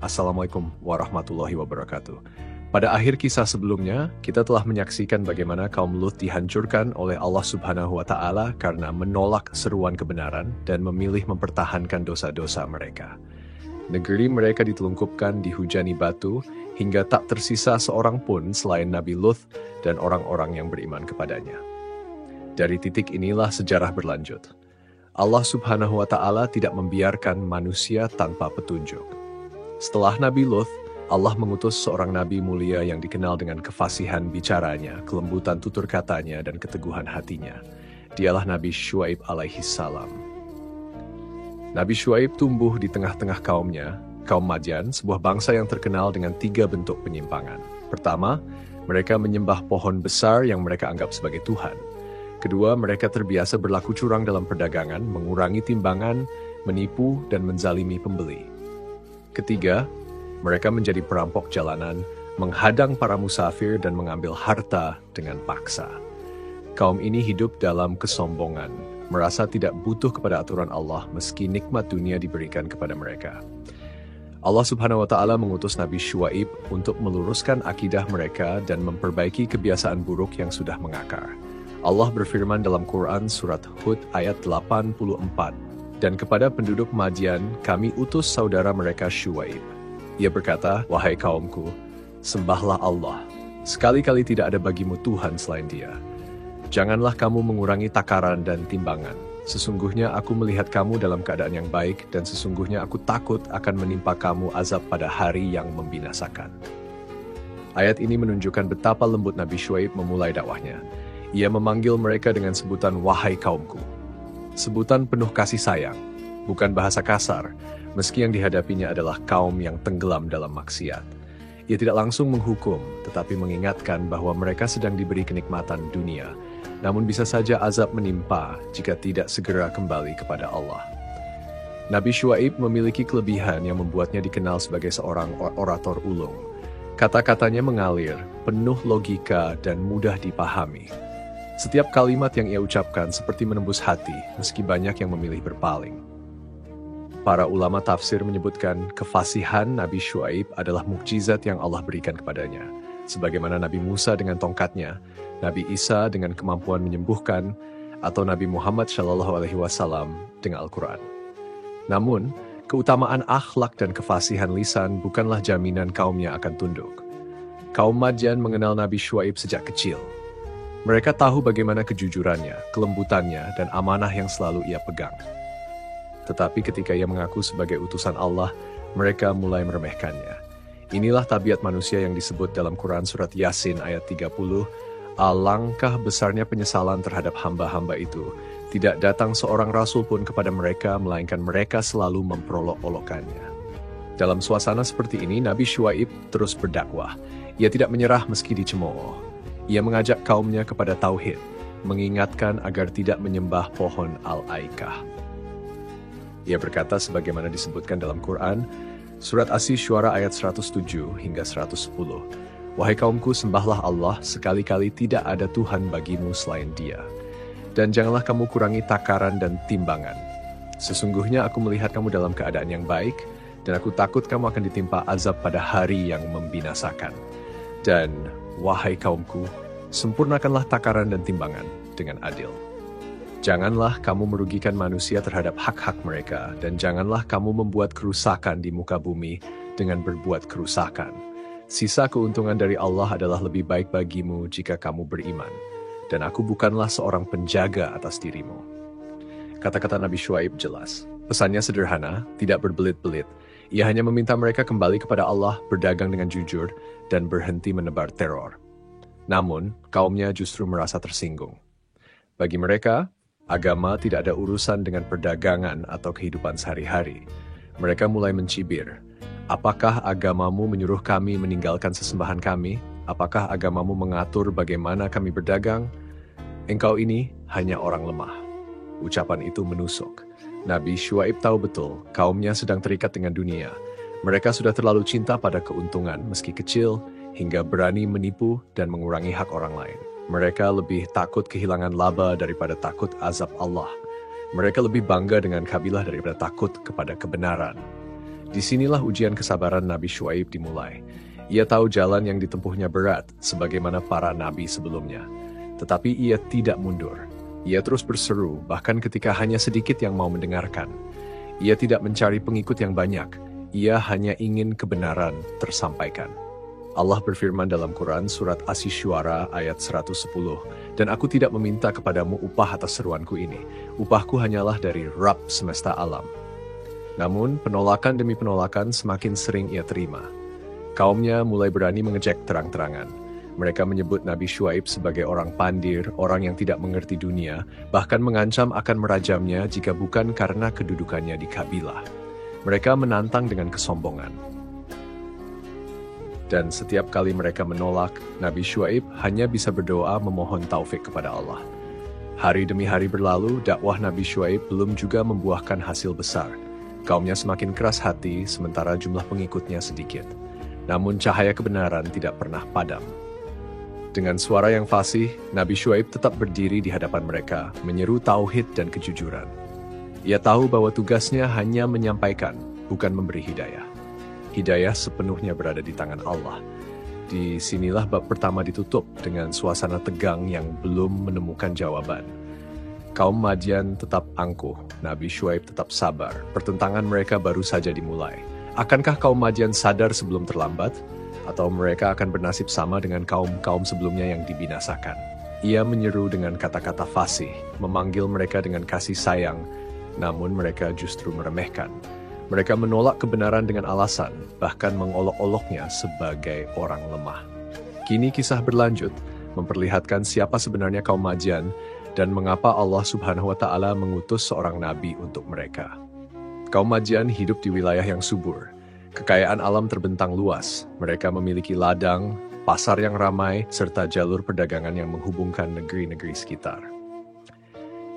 Assalamualaikum warahmatullahi wabarakatuh. Pada akhir kisah sebelumnya, kita telah menyaksikan bagaimana kaum Lut dihancurkan oleh Allah Subhanahu wa Ta'ala karena menolak seruan kebenaran dan memilih mempertahankan dosa-dosa mereka. Negeri mereka ditelungkupkan dihujani batu hingga tak tersisa seorang pun selain Nabi Lut dan orang-orang yang beriman kepadanya. Dari titik inilah sejarah berlanjut. Allah Subhanahu wa Ta'ala tidak membiarkan manusia tanpa petunjuk. Setelah Nabi Lut, Allah mengutus seorang nabi mulia yang dikenal dengan kefasihan bicaranya, kelembutan tutur katanya, dan keteguhan hatinya. Dialah Nabi Syuaib alaihi salam. Nabi Syuaib tumbuh di tengah-tengah kaumnya, kaum Madyan, sebuah bangsa yang terkenal dengan 3 bentuk penyimpangan. Pertama, mereka menyembah pohon besar yang mereka anggap sebagai Tuhan. Kedua, mereka terbiasa berlaku curang dalam perdagangan, mengurangi timbangan, menipu, dan menzalimi pembeli. Ketiga, mereka menjadi perampok jalanan, menghadang para musafir dan mengambil harta dengan paksa. Kaum ini hidup dalam kesombongan, merasa tidak butuh kepada aturan Allah meski nikmat dunia diberikan kepada mereka. Allah Subhanahu wa Ta'ala mengutus Nabi Syuaib untuk meluruskan akidah mereka dan memperbaiki kebiasaan buruk yang sudah mengakar. Allah berfirman dalam Quran surat Hud ayat 84, "Dan kepada penduduk Madyan kami utus saudara mereka Syuaib. Ia berkata, wahai kaumku, sembahlah Allah. Sekali-kali tidak ada bagimu Tuhan selain Dia. Janganlah kamu mengurangi takaran dan timbangan. Sesungguhnya aku melihat kamu dalam keadaan yang baik, dan sesungguhnya aku takut akan menimpa kamu azab pada hari yang membinasakan." Ayat ini menunjukkan betapa lembut Nabi Syuaib memulai dakwahnya. Ia memanggil mereka dengan sebutan wahai kaumku. Sebutan penuh kasih sayang, bukan bahasa kasar, meski yang dihadapinya adalah kaum yang tenggelam dalam maksiat. Ia tidak langsung menghukum, tetapi mengingatkan bahwa mereka sedang diberi kenikmatan dunia, namun bisa saja azab menimpa jika tidak segera kembali kepada Allah. Nabi Syuaib memiliki kelebihan yang membuatnya dikenal sebagai seorang orator ulung. Kata-katanya mengalir, penuh logika dan mudah dipahami. Setiap kalimat yang ia ucapkan seperti menembus hati, meski banyak yang memilih berpaling. Para ulama tafsir menyebutkan kefasihan Nabi Syuaib adalah mukjizat yang Allah berikan kepadanya. Sebagaimana Nabi Musa dengan tongkatnya, Nabi Isa dengan kemampuan menyembuhkan, atau Nabi Muhammad SAW dengan Al-Quran. Namun, keutamaan akhlak dan kefasihan lisan bukanlah jaminan kaumnya akan tunduk. Kaum Madyan mengenal Nabi Syuaib sejak kecil. Mereka tahu bagaimana kejujurannya, kelembutannya, dan amanah yang selalu ia pegang. Tetapi ketika ia mengaku sebagai utusan Allah, mereka mulai meremehkannya. Inilah tabiat manusia yang disebut dalam Quran surat Yasin ayat 30, "Alangkah besarnya penyesalan terhadap hamba-hamba itu. Tidak datang seorang rasul pun kepada mereka, melainkan mereka selalu memperolok-olokkannya." Dalam suasana seperti ini, Nabi Syuaib terus berdakwah. Ia tidak menyerah meski dicemooh. Ia mengajak kaumnya kepada tauhid, mengingatkan agar tidak menyembah pohon Al-Aikah. Ia berkata sebagaimana disebutkan dalam Quran, surat Asy-Syu'ara ayat 107 hingga 110, "Wahai kaumku, sembahlah Allah, sekali-kali tidak ada Tuhan bagimu selain Dia. Dan janganlah kamu kurangi takaran dan timbangan. Sesungguhnya aku melihat kamu dalam keadaan yang baik, dan aku takut kamu akan ditimpa azab pada hari yang membinasakan. Dan wahai kaumku, sempurnakanlah takaran dan timbangan dengan adil. Janganlah kamu merugikan manusia terhadap hak-hak mereka, dan janganlah kamu membuat kerusakan di muka bumi dengan berbuat kerusakan. Sisa keuntungan dari Allah adalah lebih baik bagimu jika kamu beriman, dan aku bukanlah seorang penjaga atas dirimu." Kata-kata Nabi Syuaib jelas. Pesannya sederhana, tidak berbelit-belit. Ia hanya meminta mereka kembali kepada Allah, berdagang dengan jujur, dan berhenti menebar teror. Namun, kaumnya justru merasa tersinggung. Bagi mereka, agama tidak ada urusan dengan perdagangan atau kehidupan sehari-hari. Mereka mulai mencibir, "Apakah agamamu menyuruh kami meninggalkan sesembahan kami? Apakah agamamu mengatur bagaimana kami berdagang? Engkau ini hanya orang lemah." Ucapan itu menusuk. Nabi Syuaib tahu betul kaumnya sedang terikat dengan dunia. Mereka sudah terlalu cinta pada keuntungan meski kecil, hingga berani menipu dan mengurangi hak orang lain. Mereka lebih takut kehilangan laba daripada takut azab Allah. Mereka lebih bangga dengan kabilah daripada takut kepada kebenaran. Disinilah ujian kesabaran Nabi Syuaib dimulai. Ia tahu jalan yang ditempuhnya berat, sebagaimana para nabi sebelumnya. Tetapi ia tidak mundur. Ia terus berseru, bahkan ketika hanya sedikit yang mau mendengarkan. Ia tidak mencari pengikut yang banyak. Ia hanya ingin kebenaran tersampaikan. Allah berfirman dalam Quran surat Asy-Syu'ara ayat 110, "Dan aku tidak meminta kepadamu upah atas seruanku ini. Upahku hanyalah dari Rabb semesta alam." Namun, penolakan demi penolakan semakin sering ia terima. Kaumnya mulai berani mengejek terang-terangan. Mereka menyebut Nabi Syuaib sebagai orang pandir, orang yang tidak mengerti dunia, bahkan mengancam akan merajamnya jika bukan karena kedudukannya di kabilah. Mereka menantang dengan kesombongan. Dan setiap kali mereka menolak, Nabi Syuaib hanya bisa berdoa memohon taufik kepada Allah. Hari demi hari berlalu, dakwah Nabi Syuaib belum juga membuahkan hasil besar. Kaumnya semakin keras hati, sementara jumlah pengikutnya sedikit. Namun cahaya kebenaran tidak pernah padam. Dengan suara yang fasih, Nabi Syuaib tetap berdiri di hadapan mereka, menyeru tauhid dan kejujuran. Ia tahu bahwa tugasnya hanya menyampaikan, bukan memberi hidayah. Hidayah sepenuhnya berada di tangan Allah. Di sinilah bab pertama ditutup dengan suasana tegang yang belum menemukan jawaban. Kaum Madian tetap angkuh, Nabi Syuaib tetap sabar. Pertentangan mereka baru saja dimulai. Akankah kaum Madian sadar sebelum terlambat? Atau mereka akan bernasib sama dengan kaum-kaum sebelumnya yang dibinasakan? Ia menyeru dengan kata-kata fasih, memanggil mereka dengan kasih sayang, namun mereka justru meremehkan. Mereka menolak kebenaran dengan alasan, bahkan mengolok-oloknya sebagai orang lemah. Kini kisah berlanjut, memperlihatkan siapa sebenarnya kaum Madian, dan mengapa Allah Subhanahu wa Ta'ala mengutus seorang nabi untuk mereka. Kaum Madian hidup di wilayah yang subur. Kekayaan alam terbentang luas. Mereka memiliki ladang, pasar yang ramai, serta jalur perdagangan yang menghubungkan negeri-negeri sekitar.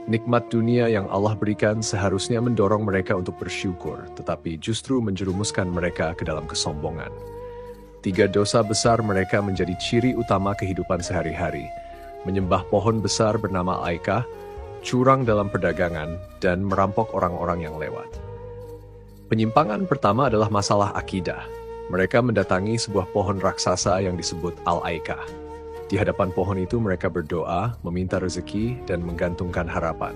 Nikmat dunia yang Allah berikan seharusnya mendorong mereka untuk bersyukur, tetapi justru menjerumuskan mereka ke dalam kesombongan. 3 dosa besar mereka menjadi ciri utama kehidupan sehari-hari. Menyembah pohon besar bernama Aikah, curang dalam perdagangan, dan merampok orang-orang yang lewat. Penyimpangan pertama adalah masalah akidah. Mereka mendatangi sebuah pohon raksasa yang disebut Al-Aikah. Di hadapan pohon itu mereka berdoa, meminta rezeki, dan menggantungkan harapan.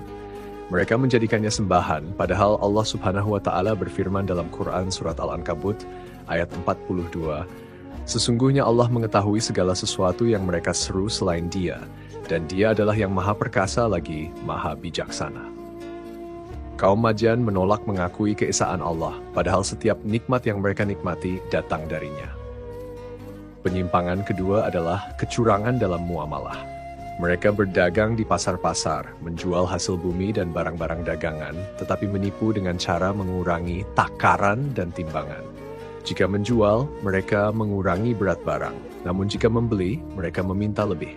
Mereka menjadikannya sembahan, padahal Allah Subhanahu wa Ta'ala berfirman dalam Quran surat Al-Ankabut ayat 42, "Sesungguhnya Allah mengetahui segala sesuatu yang mereka seru selain Dia, dan Dia adalah yang maha perkasa lagi maha bijaksana." Kaum Madian menolak mengakui keesaan Allah, padahal setiap nikmat yang mereka nikmati datang darinya. Penyimpangan kedua adalah kecurangan dalam muamalah. Mereka berdagang di pasar-pasar, menjual hasil bumi dan barang-barang dagangan, tetapi menipu dengan cara mengurangi takaran dan timbangan. Jika menjual, mereka mengurangi berat barang. Namun jika membeli, mereka meminta lebih.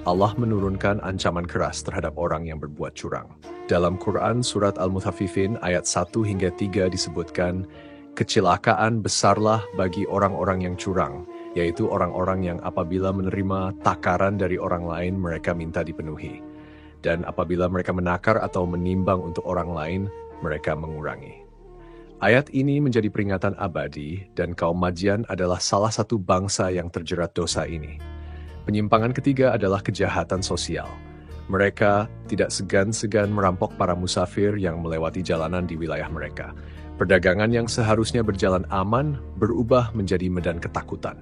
Allah menurunkan ancaman keras terhadap orang yang berbuat curang. Dalam Quran Surat Al-Mutaffifin ayat 1 hingga 3 disebutkan, "Kecelakaan besarlah bagi orang-orang yang curang, yaitu orang-orang yang apabila menerima takaran dari orang lain mereka minta dipenuhi. Dan apabila mereka menakar atau menimbang untuk orang lain, mereka mengurangi." Ayat ini menjadi peringatan abadi, dan kaum Madian adalah salah satu bangsa yang terjerat dosa ini. Penyimpangan ketiga adalah kejahatan sosial. Mereka tidak segan-segan merampok para musafir yang melewati jalanan di wilayah mereka. Perdagangan yang seharusnya berjalan aman berubah menjadi medan ketakutan.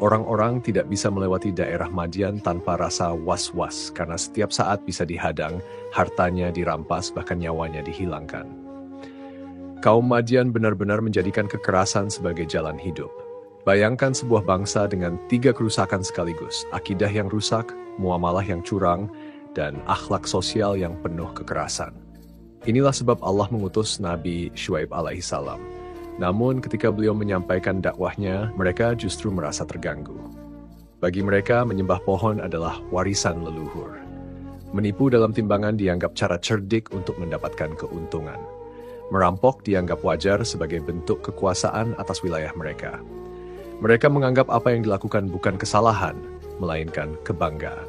Orang-orang tidak bisa melewati daerah Madian tanpa rasa was-was, karena setiap saat bisa dihadang, hartanya dirampas, bahkan nyawanya dihilangkan. Kaum Madian benar-benar menjadikan kekerasan sebagai jalan hidup. Bayangkan sebuah bangsa dengan 3 kerusakan sekaligus, akidah yang rusak, muamalah yang curang, dan akhlak sosial yang penuh kekerasan. Inilah sebab Allah mengutus Nabi Syuaib alaihissalam. Namun ketika beliau menyampaikan dakwahnya, mereka justru merasa terganggu. Bagi mereka, menyembah pohon adalah warisan leluhur. Menipu dalam timbangan dianggap cara cerdik untuk mendapatkan keuntungan. Merampok dianggap wajar sebagai bentuk kekuasaan atas wilayah mereka. Mereka menganggap apa yang dilakukan bukan kesalahan, melainkan kebanggaan.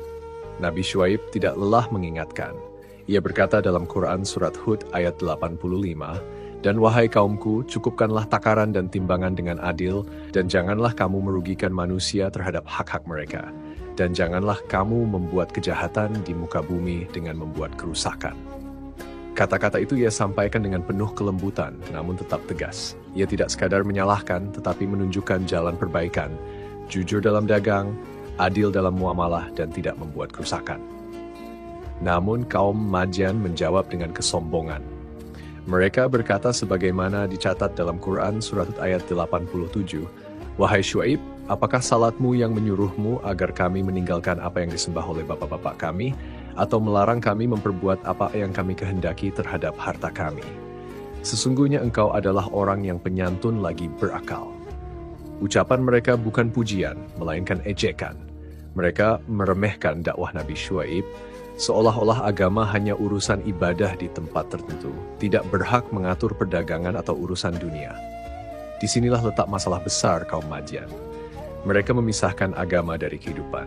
Nabi Syuaib tidak lelah mengingatkan. Ia berkata dalam Quran Surat Hud ayat 85, Dan wahai kaumku, cukupkanlah takaran dan timbangan dengan adil, dan janganlah kamu merugikan manusia terhadap hak-hak mereka. Dan janganlah kamu membuat kejahatan di muka bumi dengan membuat kerusakan. Kata-kata itu ia sampaikan dengan penuh kelembutan, namun tetap tegas. Ia tidak sekadar menyalahkan, tetapi menunjukkan jalan perbaikan, jujur dalam dagang, adil dalam muamalah, dan tidak membuat kerusakan. Namun kaum Madian menjawab dengan kesombongan. Mereka berkata sebagaimana dicatat dalam Quran surat ayat 87, "Wahai Syuaib, apakah salatmu yang menyuruhmu agar kami meninggalkan apa yang disembah oleh bapak-bapak kami, atau melarang kami memperbuat apa yang kami kehendaki terhadap harta kami? Sesungguhnya engkau adalah orang yang penyantun lagi berakal." Ucapan mereka bukan pujian, melainkan ejekan. Mereka meremehkan dakwah Nabi Syuaib, seolah-olah agama hanya urusan ibadah di tempat tertentu, tidak berhak mengatur perdagangan atau urusan dunia. Disinilah letak masalah besar kaum Madian. Mereka memisahkan agama dari kehidupan.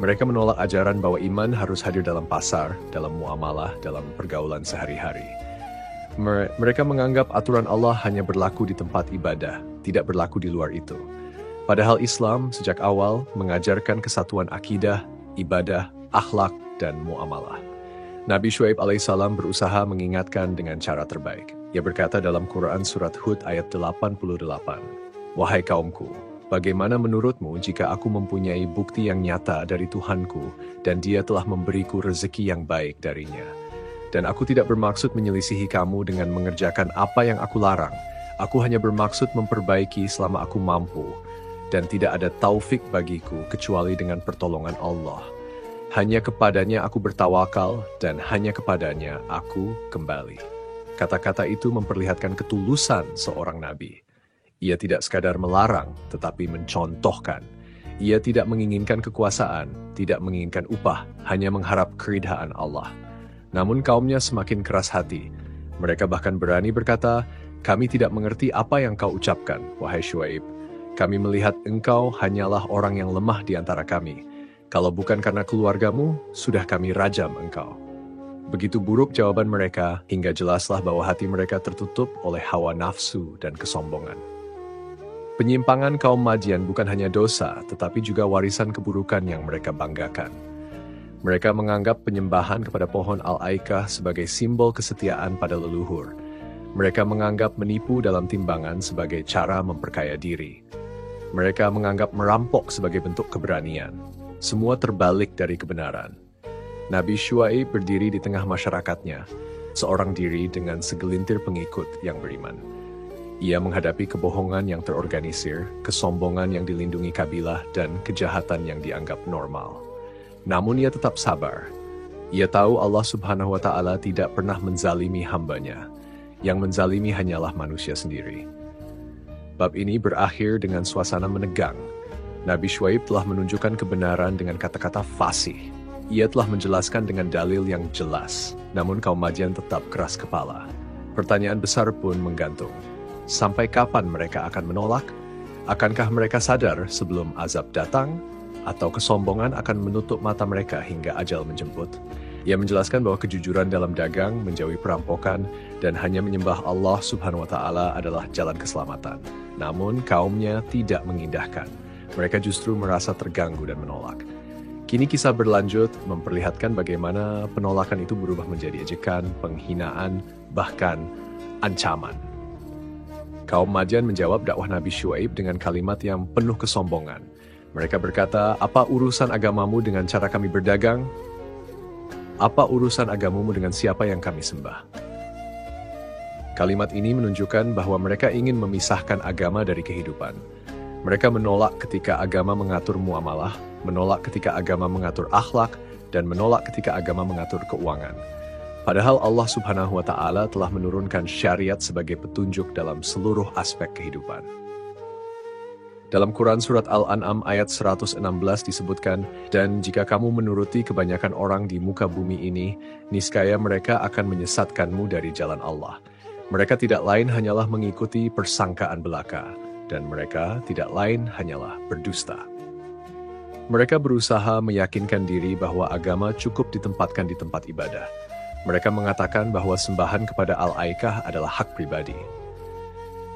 Mereka menolak ajaran bahwa iman harus hadir dalam pasar, dalam muamalah, dalam pergaulan sehari-hari. Mereka menganggap aturan Allah hanya berlaku di tempat ibadah, tidak berlaku di luar itu. Padahal Islam sejak awal mengajarkan kesatuan akidah, ibadah, akhlak, dan muamalah. Nabi Syuaib alaihissalam berusaha mengingatkan dengan cara terbaik. Ia berkata dalam Quran surat Hud ayat 88, "Wahai kaumku, bagaimana menurutmu jika aku mempunyai bukti yang nyata dari Tuhanku dan Dia telah memberiku rezeki yang baik darinya? Dan aku tidak bermaksud menyelisihi kamu dengan mengerjakan apa yang aku larang. Aku hanya bermaksud memperbaiki selama aku mampu, dan tidak ada taufik bagiku kecuali dengan pertolongan Allah. Hanya kepadanya aku bertawakal, dan hanya kepadanya aku kembali." Kata-kata itu memperlihatkan ketulusan seorang nabi. Ia tidak sekadar melarang, tetapi mencontohkan. Ia tidak menginginkan kekuasaan, tidak menginginkan upah, hanya mengharap keridhaan Allah. Namun kaumnya semakin keras hati. Mereka bahkan berani berkata, "Kami tidak mengerti apa yang kau ucapkan, wahai Syuaib. Kami melihat engkau hanyalah orang yang lemah di antara kami. Kalau bukan karena keluargamu, sudah kami rajam engkau." Begitu buruk jawaban mereka, hingga jelaslah bahwa hati mereka tertutup oleh hawa nafsu dan kesombongan. Penyimpangan kaum Madian bukan hanya dosa, tetapi juga warisan keburukan yang mereka banggakan. Mereka menganggap penyembahan kepada pohon Al-Aikah sebagai simbol kesetiaan pada leluhur. Mereka menganggap menipu dalam timbangan sebagai cara memperkaya diri. Mereka menganggap merampok sebagai bentuk keberanian. Semua terbalik dari kebenaran. Nabi Syuaib berdiri di tengah masyarakatnya, seorang diri dengan segelintir pengikut yang beriman. Ia menghadapi kebohongan yang terorganisir, kesombongan yang dilindungi kabilah, dan kejahatan yang dianggap normal. Namun ia tetap sabar. Ia tahu Allah Subhanahu wa Ta'ala tidak pernah menzalimi hambanya. Yang menzalimi hanyalah manusia sendiri. Bab ini berakhir dengan suasana menegang. Nabi Syuaib telah menunjukkan kebenaran dengan kata-kata fasih. Ia telah menjelaskan dengan dalil yang jelas, namun kaum Madian tetap keras kepala. Pertanyaan besar pun menggantung. Sampai kapan mereka akan menolak? Akankah mereka sadar sebelum azab datang? Atau kesombongan akan menutup mata mereka hingga ajal menjemput? Ia menjelaskan bahwa kejujuran dalam dagang, menjauhi perampokan, dan hanya menyembah Allah Subhanahu wa Ta'ala adalah jalan keselamatan. Namun kaumnya tidak mengindahkan. Mereka justru merasa terganggu dan menolak. Kini kisah berlanjut memperlihatkan bagaimana penolakan itu berubah menjadi ejekan, penghinaan, bahkan ancaman. Kaum Madian menjawab dakwah Nabi Syuaib dengan kalimat yang penuh kesombongan. Mereka berkata, "Apa urusan agamamu dengan cara kami berdagang? Apa urusan agamamu dengan siapa yang kami sembah?" Kalimat ini menunjukkan bahwa mereka ingin memisahkan agama dari kehidupan. Mereka menolak ketika agama mengatur muamalah, menolak ketika agama mengatur akhlak, dan menolak ketika agama mengatur keuangan. Padahal Allah Subhanahu wa Ta'ala telah menurunkan syariat sebagai petunjuk dalam seluruh aspek kehidupan. Dalam Quran Surat Al-An'am ayat 116 disebutkan, "Dan jika kamu menuruti kebanyakan orang di muka bumi ini, niscaya mereka akan menyesatkanmu dari jalan Allah. Mereka tidak lain hanyalah mengikuti persangkaan belaka, dan mereka tidak lain hanyalah berdusta." Mereka berusaha meyakinkan diri bahwa agama cukup ditempatkan di tempat ibadah. Mereka mengatakan bahwa sembahan kepada Al-Aikah adalah hak pribadi.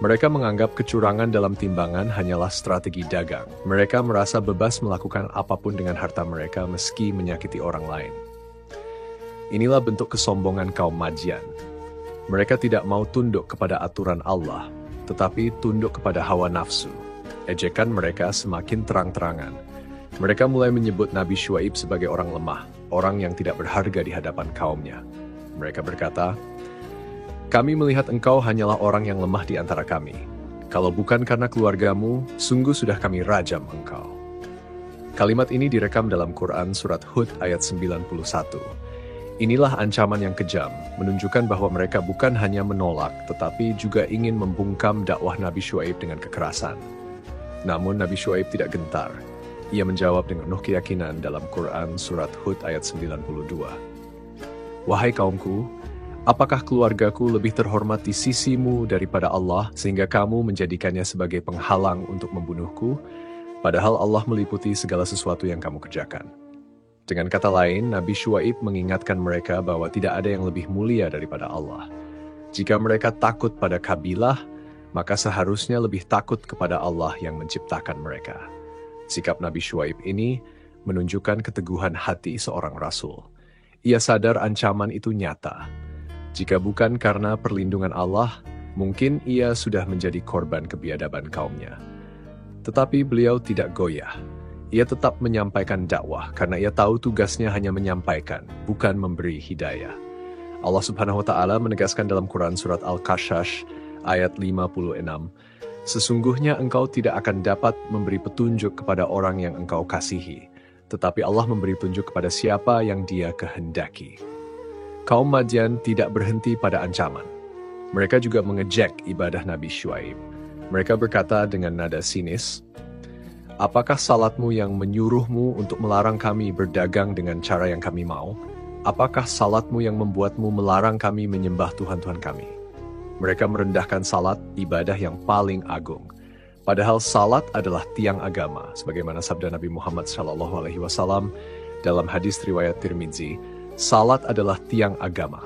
Mereka menganggap kecurangan dalam timbangan hanyalah strategi dagang. Mereka merasa bebas melakukan apapun dengan harta mereka meski menyakiti orang lain. Inilah bentuk kesombongan kaum Madian. Mereka tidak mau tunduk kepada aturan Allah, tetapi tunduk kepada hawa nafsu. Ejekan mereka semakin terang-terangan. Mereka mulai menyebut Nabi Syuaib sebagai orang lemah, orang yang tidak berharga di hadapan kaumnya. Mereka berkata, "Kami melihat engkau hanyalah orang yang lemah di antara kami. Kalau bukan karena keluargamu, sungguh sudah kami rajam engkau." Kalimat ini direkam dalam Quran Surat Hud ayat 91. Inilah ancaman yang kejam, menunjukkan bahwa mereka bukan hanya menolak, tetapi juga ingin membungkam dakwah Nabi Syuaib dengan kekerasan. Namun Nabi Syuaib tidak gentar. Ia menjawab dengan penuh keyakinan dalam Quran Surat Hud ayat 92. "Wahai kaumku, apakah keluargaku lebih terhormat di sisimu daripada Allah sehingga kamu menjadikannya sebagai penghalang untuk membunuhku, padahal Allah meliputi segala sesuatu yang kamu kerjakan?" Dengan kata lain, Nabi Syuaib mengingatkan mereka bahwa tidak ada yang lebih mulia daripada Allah. Jika mereka takut pada kabilah, maka seharusnya lebih takut kepada Allah yang menciptakan mereka. Sikap Nabi Syuaib ini menunjukkan keteguhan hati seorang rasul. Ia sadar ancaman itu nyata. Jika bukan karena perlindungan Allah, mungkin ia sudah menjadi korban kebiadaban kaumnya. Tetapi beliau tidak goyah. Ia tetap menyampaikan dakwah karena ia tahu tugasnya hanya menyampaikan, bukan memberi hidayah. Allah Subhanahu wa Ta'ala menegaskan dalam Quran Surat Al-Qasas ayat 56, "Sesungguhnya engkau tidak akan dapat memberi petunjuk kepada orang yang engkau kasihi, tetapi Allah memberi petunjuk kepada siapa yang Dia kehendaki." Kaum Madian tidak berhenti pada ancaman. Mereka juga mengejek ibadah Nabi Syuaib. Mereka berkata dengan nada sinis, "Apakah salatmu yang menyuruhmu untuk melarang kami berdagang dengan cara yang kami mau? Apakah salatmu yang membuatmu melarang kami menyembah Tuhan-Tuhan kami?" Mereka merendahkan salat, ibadah yang paling agung. Padahal salat adalah tiang agama, sebagaimana sabda Nabi Muhammad SAW dalam hadis riwayat Tirmidzi, "Salat adalah tiang agama.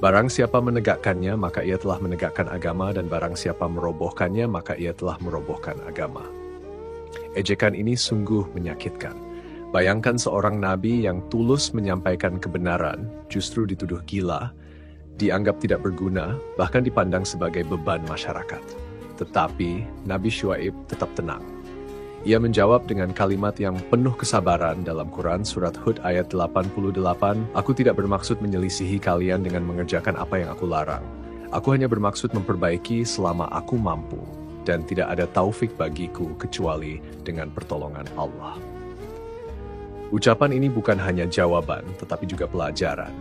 Barang siapa menegakkannya, maka ia telah menegakkan agama, dan barang siapa merobohkannya, maka ia telah merobohkan agama." Ejekan ini sungguh menyakitkan. Bayangkan seorang nabi yang tulus menyampaikan kebenaran, justru dituduh gila, dianggap tidak berguna, bahkan dipandang sebagai beban masyarakat. Tetapi Nabi Syuaib tetap tenang. Ia menjawab dengan kalimat yang penuh kesabaran dalam Quran Surat Hud ayat 88, "Aku tidak bermaksud menyelisihi kalian dengan mengerjakan apa yang aku larang. Aku hanya bermaksud memperbaiki selama aku mampu, dan tidak ada taufik bagiku kecuali dengan pertolongan Allah." Ucapan ini bukan hanya jawaban, tetapi juga pelajaran.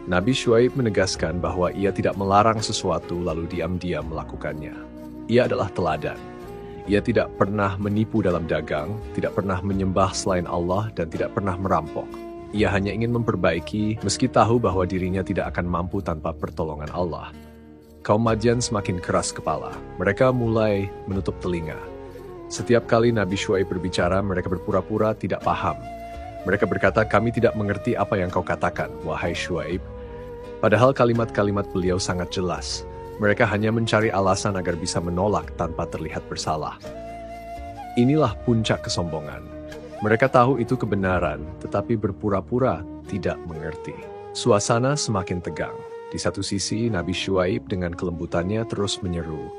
Nabi Syuaib menegaskan bahwa ia tidak melarang sesuatu lalu diam-diam melakukannya. Ia adalah teladan. Ia tidak pernah menipu dalam dagang, tidak pernah menyembah selain Allah, dan tidak pernah merampok. Ia hanya ingin memperbaiki, meski tahu bahwa dirinya tidak akan mampu tanpa pertolongan Allah. Kaum Madian semakin keras kepala. Mereka mulai menutup telinga. Setiap kali Nabi Syuaib berbicara, mereka berpura-pura tidak paham. Mereka berkata, "Kami tidak mengerti apa yang kau katakan, wahai Syuaib." Padahal kalimat-kalimat beliau sangat jelas. Mereka hanya mencari alasan agar bisa menolak tanpa terlihat bersalah. Inilah puncak kesombongan. Mereka tahu itu kebenaran, tetapi berpura-pura tidak mengerti. Suasana semakin tegang. Di satu sisi, Nabi Syuaib dengan kelembutannya terus menyeru.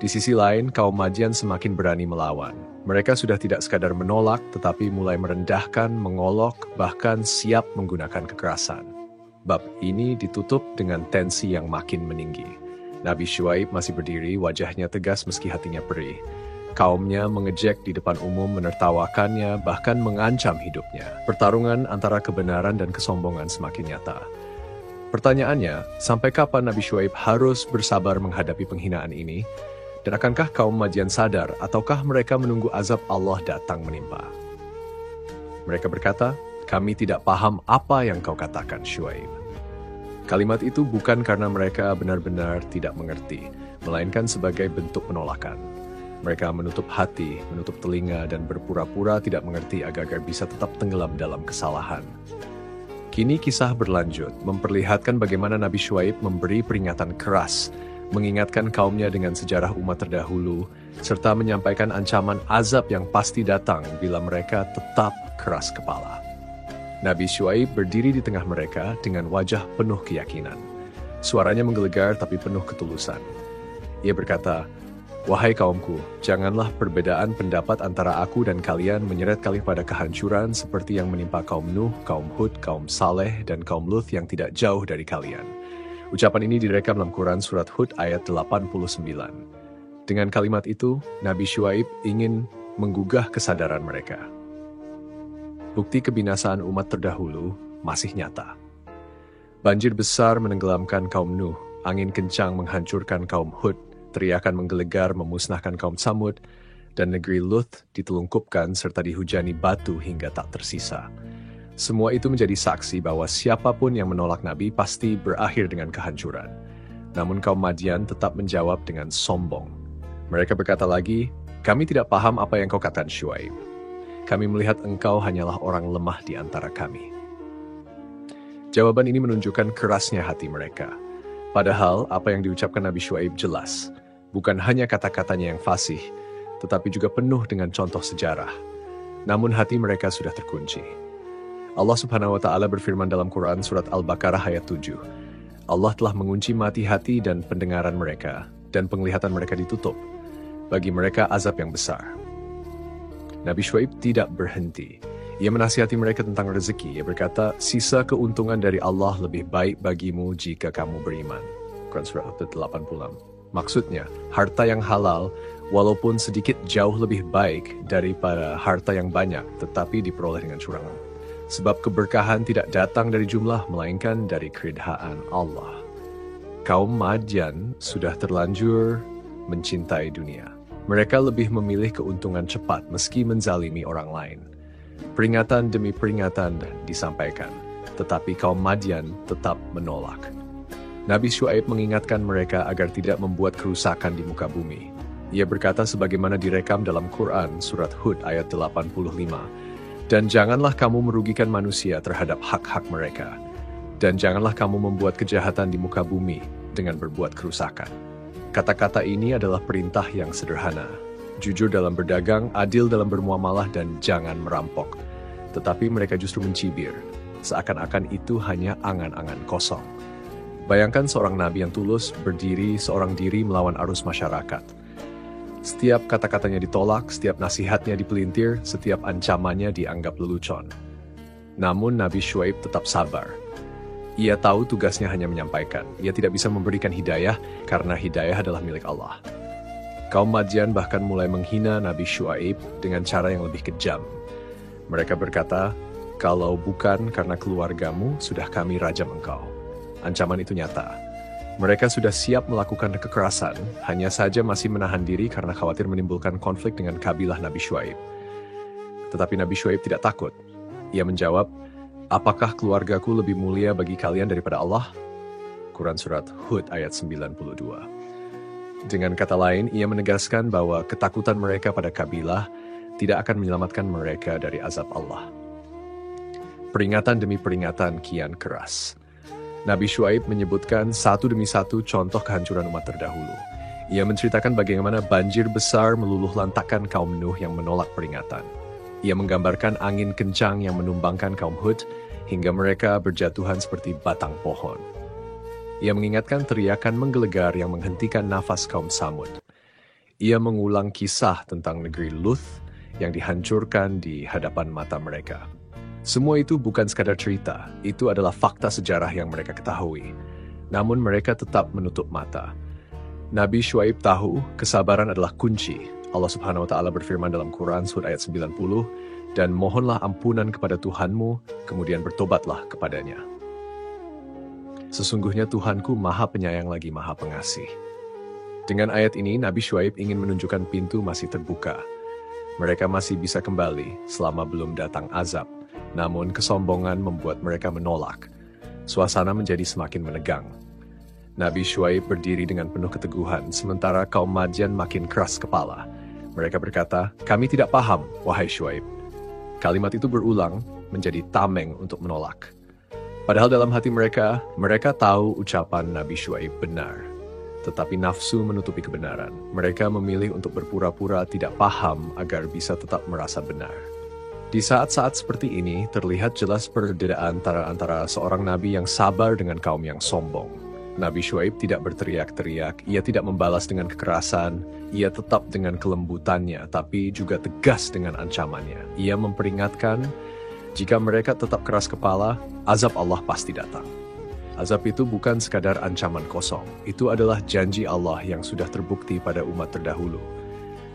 Di sisi lain, kaum Madian semakin berani melawan. Mereka sudah tidak sekadar menolak, tetapi mulai merendahkan, mengolok, bahkan siap menggunakan kekerasan. Bab ini ditutup dengan tensi yang makin meninggi. Nabi Syuaib masih berdiri, wajahnya tegas meski hatinya perih. Kaumnya mengejek di depan umum, menertawakannya, bahkan mengancam hidupnya. Pertarungan antara kebenaran dan kesombongan semakin nyata. Pertanyaannya, sampai kapan Nabi Syuaib harus bersabar menghadapi penghinaan ini? Dan akankah kaum Madian sadar, ataukah mereka menunggu azab Allah datang menimpa? Mereka berkata, "Kami tidak paham apa yang kau katakan, Syuaib." Kalimat itu bukan karena mereka benar-benar tidak mengerti, melainkan sebagai bentuk penolakan. Mereka menutup hati, menutup telinga, dan berpura-pura tidak mengerti agar bisa tetap tenggelam dalam kesalahan. Kini kisah berlanjut, memperlihatkan bagaimana Nabi Syuaib memberi peringatan keras, mengingatkan kaumnya dengan sejarah umat terdahulu, serta menyampaikan ancaman azab yang pasti datang bila mereka tetap keras kepala. Nabi Syuaib berdiri di tengah mereka dengan wajah penuh keyakinan. Suaranya menggelegar tapi penuh ketulusan. Ia berkata, "Wahai kaumku, janganlah perbedaan pendapat antara aku dan kalian menyeret kalian pada kehancuran seperti yang menimpa kaum Nuh, kaum Hud, kaum Saleh, dan kaum Lut yang tidak jauh dari kalian." Ucapan ini direkam dalam Quran Surat Hud ayat 89. Dengan kalimat itu, Nabi Syuaib ingin menggugah kesadaran mereka. Bukti kebinasaan umat terdahulu masih nyata. Banjir besar menenggelamkan kaum Nuh, angin kencang menghancurkan kaum Hud, teriakan menggelegar memusnahkan kaum Samud, dan negeri Lut ditelungkupkan serta dihujani batu hingga tak tersisa. Semua itu menjadi saksi bahwa siapapun yang menolak Nabi pasti berakhir dengan kehancuran. Namun kaum Madian tetap menjawab dengan sombong. Mereka berkata lagi, "Kami tidak paham apa yang kau katakan Syuaib. Kami melihat engkau hanyalah orang lemah di antara kami." Jawaban ini menunjukkan kerasnya hati mereka. Padahal apa yang diucapkan Nabi Syuaib jelas. Bukan hanya kata-katanya yang fasih, tetapi juga penuh dengan contoh sejarah. Namun hati mereka sudah terkunci. Allah Subhanahu wa Ta'ala berfirman dalam Quran Surat Al-Baqarah ayat 7. Allah telah mengunci mati hati dan pendengaran mereka, dan penglihatan mereka ditutup. Bagi mereka azab yang besar. Nabi Syuaib tidak berhenti. Ia menasihati mereka tentang rezeki. Ia berkata, "Sisa keuntungan dari Allah lebih baik bagimu jika kamu beriman." Quran Surat 86. Maksudnya, harta yang halal, walaupun sedikit jauh lebih baik daripada harta yang banyak, tetapi diperoleh dengan curangan. Sebab keberkahan tidak datang dari jumlah, melainkan dari keridhaan Allah. Kaum Madian sudah terlanjur mencintai dunia. Mereka lebih memilih keuntungan cepat meski menzalimi orang lain. Peringatan demi peringatan disampaikan, tetapi kaum Madian tetap menolak. Nabi Syuaib mengingatkan mereka agar tidak membuat kerusakan di muka bumi. Ia berkata sebagaimana direkam dalam Quran Surat Hud ayat 85, "Dan janganlah kamu merugikan manusia terhadap hak-hak mereka. Dan janganlah kamu membuat kejahatan di muka bumi dengan berbuat kerusakan." Kata-kata ini adalah perintah yang sederhana. Jujur dalam berdagang, adil dalam bermuamalah, dan jangan merampok. Tetapi mereka justru mencibir, seakan-akan itu hanya angan-angan kosong. Bayangkan seorang nabi yang tulus berdiri seorang diri melawan arus masyarakat. Setiap kata-katanya ditolak, setiap nasihatnya dipelintir, setiap ancamannya dianggap lelucon. Namun Nabi Syuaib tetap sabar. Ia tahu tugasnya hanya menyampaikan. Ia tidak bisa memberikan hidayah karena hidayah adalah milik Allah. Kaum Madian bahkan mulai menghina Nabi Syuaib dengan cara yang lebih kejam. Mereka berkata, "Kalau bukan karena keluargamu, sudah kami rajam engkau." Ancaman itu nyata. Mereka sudah siap melakukan kekerasan, hanya saja masih menahan diri karena khawatir menimbulkan konflik dengan kabilah Nabi Syuaib. Tetapi Nabi Syuaib tidak takut. Ia menjawab, "Apakah keluargaku lebih mulia bagi kalian daripada Allah?" Quran Surat Hud ayat 92. Dengan kata lain, ia menegaskan bahwa ketakutan mereka pada kabilah tidak akan menyelamatkan mereka dari azab Allah. Peringatan demi peringatan kian keras. Nabi Syuaib menyebutkan satu demi satu contoh kehancuran umat terdahulu. Ia menceritakan bagaimana banjir besar meluluh lantakkan kaum Nuh yang menolak peringatan. Ia menggambarkan angin kencang yang menumbangkan kaum Hud hingga mereka berjatuhan seperti batang pohon. Ia mengingatkan teriakan menggelegar yang menghentikan nafas kaum Samud. Ia mengulang kisah tentang negeri Luth yang dihancurkan di hadapan mata mereka. Semua itu bukan sekadar cerita, itu adalah fakta sejarah yang mereka ketahui. Namun mereka tetap menutup mata. Nabi Syuaib tahu kesabaran adalah kunci. Allah Subhanahu wa Ta'ala berfirman dalam Quran Surat ayat 90, "Dan mohonlah ampunan kepada Tuhanmu, kemudian bertobatlah kepadanya. Sesungguhnya Tuhanku Maha Penyayang lagi Maha Pengasih." Dengan ayat ini, Nabi Syuaib ingin menunjukkan pintu masih terbuka. Mereka masih bisa kembali selama belum datang azab. Namun kesombongan membuat mereka menolak. Suasana menjadi semakin menegang. Nabi Syuaib berdiri dengan penuh keteguhan, sementara kaum Madian makin keras kepala. Mereka berkata, "Kami tidak paham, wahai Syuaib." Kalimat itu berulang menjadi tameng untuk menolak. Padahal dalam hati mereka, mereka tahu ucapan Nabi Syuaib benar. Tetapi nafsu menutupi kebenaran. Mereka memilih untuk berpura-pura tidak paham agar bisa tetap merasa benar. Di saat-saat seperti ini, terlihat jelas perbedaan antara seorang nabi yang sabar dengan kaum yang sombong. Nabi Syuaib tidak berteriak-teriak, ia tidak membalas dengan kekerasan, ia tetap dengan kelembutannya, tapi juga tegas dengan ancamannya. Ia memperingatkan, jika mereka tetap keras kepala, azab Allah pasti datang. Azab itu bukan sekadar ancaman kosong, itu adalah janji Allah yang sudah terbukti pada umat terdahulu.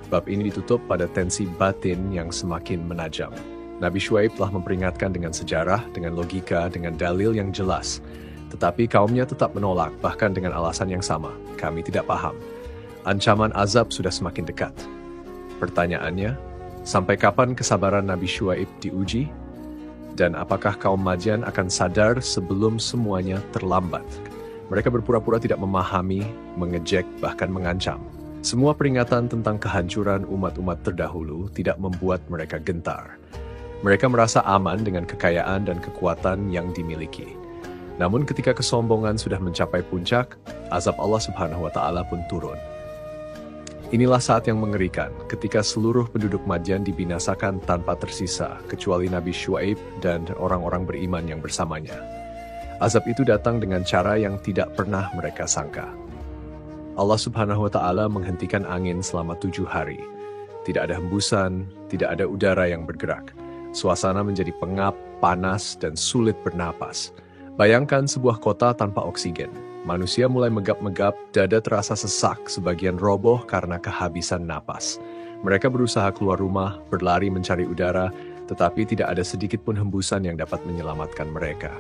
Bab ini ditutup pada tensi batin yang semakin menajam. Nabi Syuaib telah memperingatkan dengan sejarah, dengan logika, dengan dalil yang jelas. Tetapi kaumnya tetap menolak, bahkan dengan alasan yang sama. Kami tidak paham. Ancaman azab sudah semakin dekat. Pertanyaannya, sampai kapan kesabaran Nabi Syuaib diuji? Dan apakah kaum Madian akan sadar sebelum semuanya terlambat? Mereka berpura-pura tidak memahami, mengejek, bahkan mengancam. Semua peringatan tentang kehancuran umat-umat terdahulu tidak membuat mereka gentar. Mereka merasa aman dengan kekayaan dan kekuatan yang dimiliki. Namun ketika kesombongan sudah mencapai puncak, azab Allah Subhanahu wa Ta'ala pun turun. Inilah saat yang mengerikan, ketika seluruh penduduk Madian dibinasakan tanpa tersisa, kecuali Nabi Syuaib dan orang-orang beriman yang bersamanya. Azab itu datang dengan cara yang tidak pernah mereka sangka. Allah Subhanahu wa Ta'ala menghentikan angin selama 7 hari. Tidak ada hembusan, tidak ada udara yang bergerak. Suasana menjadi pengap, panas, dan sulit bernapas. Bayangkan sebuah kota tanpa oksigen. Manusia mulai megap-megap, dada terasa sesak, sebagian roboh karena kehabisan napas. Mereka berusaha keluar rumah, berlari mencari udara, tetapi tidak ada sedikit pun hembusan yang dapat menyelamatkan mereka.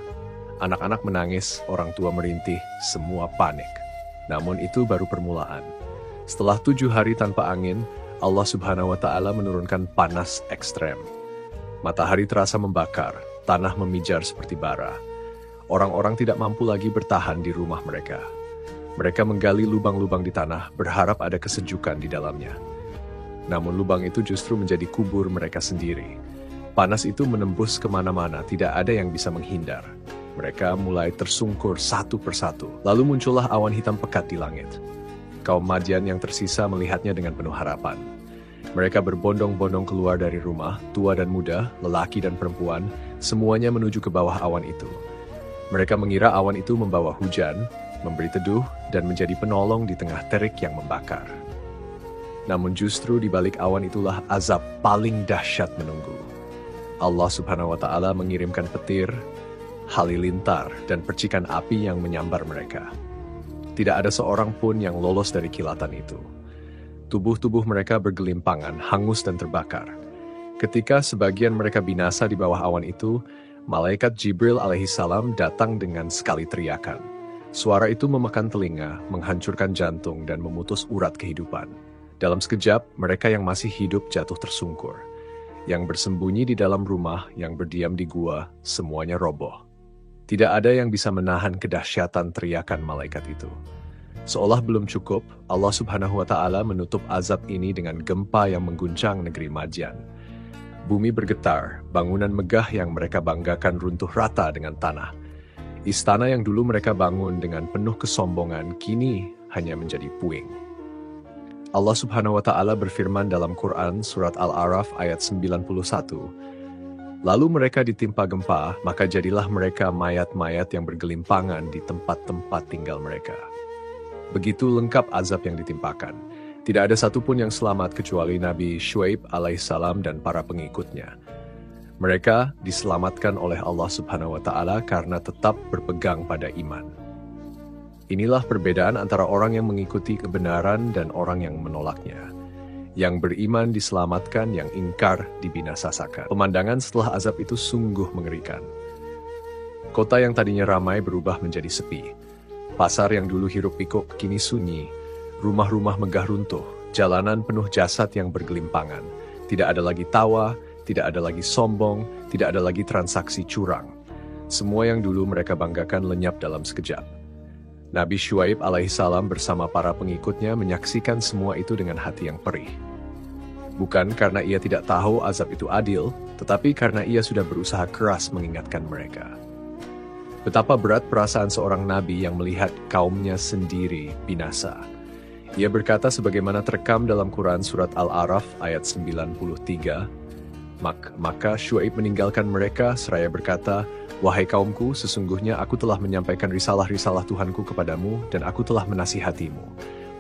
Anak-anak menangis, orang tua merintih, semua panik. Namun itu baru permulaan. Setelah 7 hari tanpa angin, Allah Subhanahu wa Ta'ala menurunkan panas ekstrem. Matahari terasa membakar, tanah memijar seperti bara. Orang-orang tidak mampu lagi bertahan di rumah mereka. Mereka menggali lubang-lubang di tanah, berharap ada kesejukan di dalamnya. Namun lubang itu justru menjadi kubur mereka sendiri. Panas itu menembus kemana-mana, tidak ada yang bisa menghindar. Mereka mulai tersungkur satu persatu. Lalu muncullah awan hitam pekat di langit. Kaum Madian yang tersisa melihatnya dengan penuh harapan. Mereka berbondong-bondong keluar dari rumah, tua dan muda, lelaki dan perempuan, semuanya menuju ke bawah awan itu. Mereka mengira awan itu membawa hujan, memberi teduh, dan menjadi penolong di tengah terik yang membakar. Namun justru di balik awan itulah azab paling dahsyat menunggu. Allah Subhanahu wa Ta'ala mengirimkan petir, halilintar, dan percikan api yang menyambar mereka. Tidak ada seorang pun yang lolos dari kilatan itu. Tubuh-tubuh mereka bergelimpangan, hangus dan terbakar. Ketika sebagian mereka binasa di bawah awan itu, Malaikat Jibril alaihissalam datang dengan sekali teriakan. Suara itu memakan telinga, menghancurkan jantung, dan memutus urat kehidupan. Dalam sekejap, mereka yang masih hidup jatuh tersungkur. Yang bersembunyi di dalam rumah, yang berdiam di gua, semuanya roboh. Tidak ada yang bisa menahan kedahsyatan teriakan malaikat itu. Seolah belum cukup, Allah Subhanahu wa Ta'ala menutup azab ini dengan gempa yang mengguncang negeri Madian. Bumi bergetar, bangunan megah yang mereka banggakan runtuh rata dengan tanah. Istana yang dulu mereka bangun dengan penuh kesombongan, kini hanya menjadi puing. Allah Subhanahu wa Ta'ala berfirman dalam Quran Surat Al-A'raf ayat 91, "Lalu mereka ditimpa gempa, maka jadilah mereka mayat-mayat yang bergelimpangan di tempat-tempat tinggal mereka." Begitu lengkap azab yang ditimpakan. Tidak ada satupun yang selamat kecuali Nabi Syuaib alaihissalam dan para pengikutnya. Mereka diselamatkan oleh Allah Subhanahu wa Ta'ala karena tetap berpegang pada iman. Inilah perbedaan antara orang yang mengikuti kebenaran dan orang yang menolaknya. Yang beriman diselamatkan, yang ingkar dibinasakan. Pemandangan setelah azab itu sungguh mengerikan. Kota yang tadinya ramai berubah menjadi sepi. Pasar yang dulu hiruk-pikuk kini sunyi. Rumah-rumah megah runtuh, jalanan penuh jasad yang bergelimpangan. Tidak ada lagi tawa, tidak ada lagi sombong, tidak ada lagi transaksi curang. Semua yang dulu mereka banggakan lenyap dalam sekejap. Nabi Syuaib alaihissalam bersama para pengikutnya menyaksikan semua itu dengan hati yang perih. Bukan karena ia tidak tahu azab itu adil, tetapi karena ia sudah berusaha keras mengingatkan mereka. Betapa berat perasaan seorang nabi yang melihat kaumnya sendiri binasa. Ia berkata sebagaimana terekam dalam Quran Surat Al-A'raf ayat 93, Maka Syuaib meninggalkan mereka seraya berkata, "Wahai kaumku, sesungguhnya aku telah menyampaikan risalah-risalah Tuhanku kepadamu dan aku telah menasihatimu.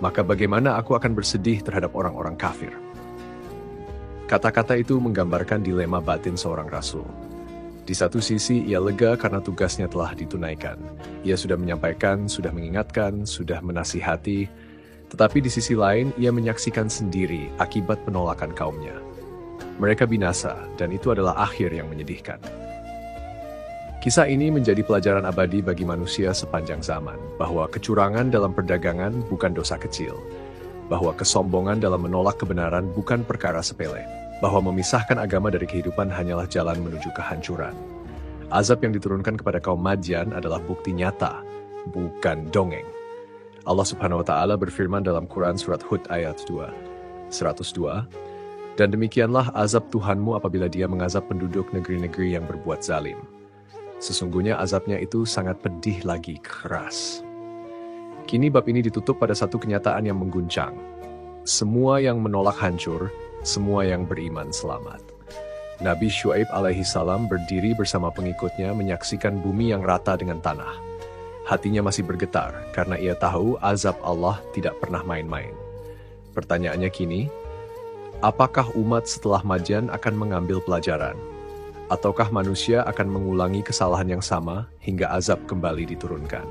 Maka bagaimana aku akan bersedih terhadap orang-orang kafir?" Kata-kata itu menggambarkan dilema batin seorang rasul. Di satu sisi, ia lega karena tugasnya telah ditunaikan. Ia sudah menyampaikan, sudah mengingatkan, sudah menasihati. Tetapi di sisi lain, ia menyaksikan sendiri akibat penolakan kaumnya. Mereka binasa, dan itu adalah akhir yang menyedihkan. Kisah ini menjadi pelajaran abadi bagi manusia sepanjang zaman, bahwa kecurangan dalam perdagangan bukan dosa kecil, bahwa kesombongan dalam menolak kebenaran bukan perkara sepele, bahwa memisahkan agama dari kehidupan hanyalah jalan menuju kehancuran. Azab yang diturunkan kepada kaum Madian adalah bukti nyata, bukan dongeng. Allah Subhanahu wa Ta'ala berfirman dalam Quran Surat Hud ayat 102, "Dan demikianlah azab Tuhanmu apabila dia mengazab penduduk negeri-negeri yang berbuat zalim. Sesungguhnya azabnya itu sangat pedih lagi keras." Kini bab ini ditutup pada satu kenyataan yang mengguncang. Semua yang menolak hancur, semua yang beriman selamat. Nabi Syuaib alaihi salam berdiri bersama pengikutnya menyaksikan bumi yang rata dengan tanah. Hatinya masih bergetar karena ia tahu azab Allah tidak pernah main-main. Pertanyaannya kini, apakah umat setelah Madian akan mengambil pelajaran? Ataukah manusia akan mengulangi kesalahan yang sama hingga azab kembali diturunkan?